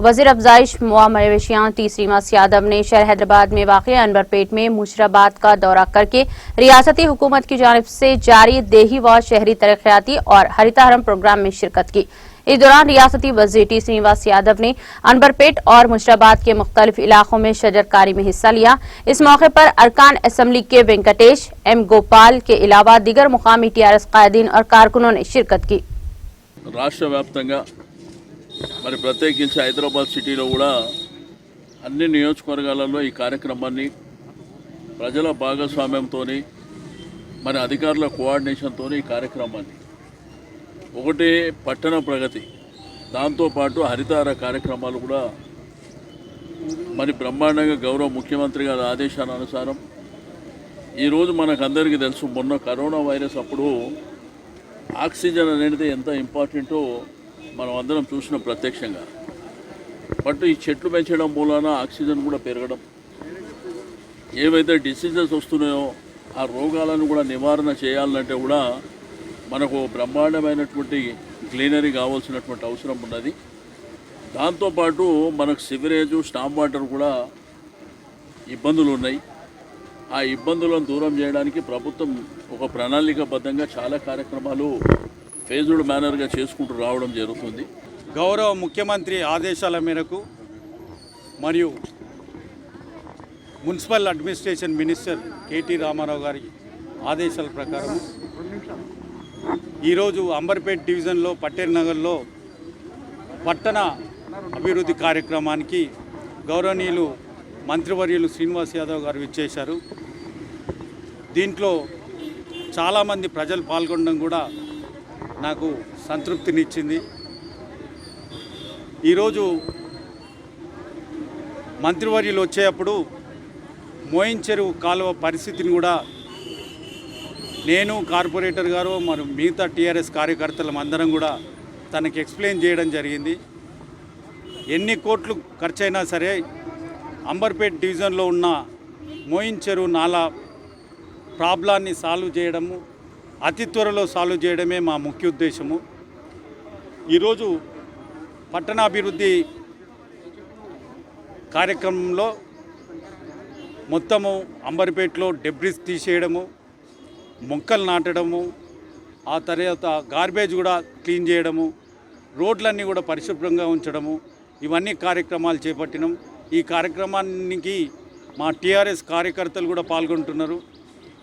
वजीर अफजाइश मुआ मवेशियां टी श्रीनिवास यादव ने शहर हैदराबाद में वाक़ अनवरपेट में मुशीराबाद का दौरा करके रियासती हुकूमत की जानिब से जारी देही व शहरी तरक्याती और हरितहरम प्रोग्राम में शिरकत की। इस दौरान रियासती वजीर टी श्रीनिवास यादव ने अनवरपेट और मुशीराबाद के मुख्तलिफ इलाकों में शजरकारी में हिस्सा लिया। इस मौके पर अरकान असम्बली के वेंकटेश एम गोपाल के अलावा दीगर मुकामी टीआरएस कायदीन और कारकुनों ने शिरकत की। రాష్ట్ర వ్యాప్తంగా మరి ప్రత్యేకించి హైదరాబాద్ సిటీలో కూడా అన్ని నియోజకవర్గాలలో ఈ కార్యక్రమాన్ని ప్రజల భాగస్వామ్యంతో మరి అధికారుల కోఆర్డినేషన్తో ఈ కార్యక్రమాన్ని ఒకటి పట్టణ ప్రగతి దాంతోపాటు హరితహార కార్యక్రమాలు కూడా మరి బ్రహ్మాండంగా గౌరవ ముఖ్యమంత్రి గారి ఆదేశానుసారం ఈరోజు మనకందరికీ తెలుసు, మొన్న కరోనా వైరస్ అప్పుడు ఆక్సిజన్ అనేది ఎంత ఇంపార్టెంటో మనం అందరం చూసిన ప్రత్యక్షంగా. బట్ ఈ చెట్లు పెంచడం మూలాన ఆక్సిజన్ కూడా పెరగడం, ఏవైతే డిసీజెస్ వస్తున్నాయో ఆ రోగాలను కూడా నివారణ చేయాలంటే కూడా మనకు బ్రహ్మాండమైనటువంటి క్లీనరీ కావాల్సినటువంటి అవసరం ఉన్నది. దాంతోపాటు మనకు సివరేజు స్టామ్ వాటర్ కూడా ఇబ్బందులు ఉన్నాయి. ఆ ఇబ్బందులను దూరం చేయడానికి ప్రభుత్వం ఒక ప్రణాళికాబద్ధంగా చాలా కార్యక్రమాలు ఫేజ్డ్ మేనర్గా చేసుకుంటూ రావడం జరుగుతుంది. గౌరవ ముఖ్యమంత్రి ఆదేశాల మేరకు మరియు municipal administration minister KT Rama Rao గారి ఆదేశాల ప్రకారం ఈరోజు అంబర్పేట్ డివిజన్లో పటేల్ నగర్లో పట్టణ అభివృద్ధి కార్యక్రమానికి గౌరవనీయులు మంత్రివర్యులు శ్రీనివాస్ యాదవ్ గారు విచ్చేశారు. దీంట్లో చాలామంది ప్రజలు పాల్గొనడం కూడా నాకు సంతృప్తినిచ్చింది. ఈరోజు మంత్రివర్యులు వచ్చేటప్పుడు మోయిన్ చెరువు కాలువ పరిస్థితిని కూడా నేను, కార్పొరేటర్ గారు, మరి మిగతా టీఆర్ఎస్ కార్యకర్తలం అందరం కూడా తనకి ఎక్స్ప్లెయిన్ చేయడం జరిగింది. ఎన్ని కోట్లు ఖర్చైనా సరే అంబర్పేట్ డివిజన్లో ఉన్న మోయిన్ చెరువు నాలా ప్రాబ్లాన్ని సాల్వ్ చేయడము, అతి త్వరలో సాల్వ్ చేయడమే మా ముఖ్య ఉద్దేశము. ఈరోజు పట్టణాభివృద్ధి కార్యక్రమంలో మొత్తము అంబర్పేటలో డెబ్రిస్ తీసేయడము, మొక్కలు నాటడము, ఆ తర్వాత గార్బేజ్ కూడా క్లీన్ చేయడము, రోడ్లన్నీ కూడా పరిశుభ్రంగా ఉంచడము, ఇవన్నీ కార్యక్రమాలు చేపట్టినాం. ఈ కార్యక్రమానికి మా టీఆర్ఎస్ కార్యకర్తలు కూడా పాల్గొంటున్నారు.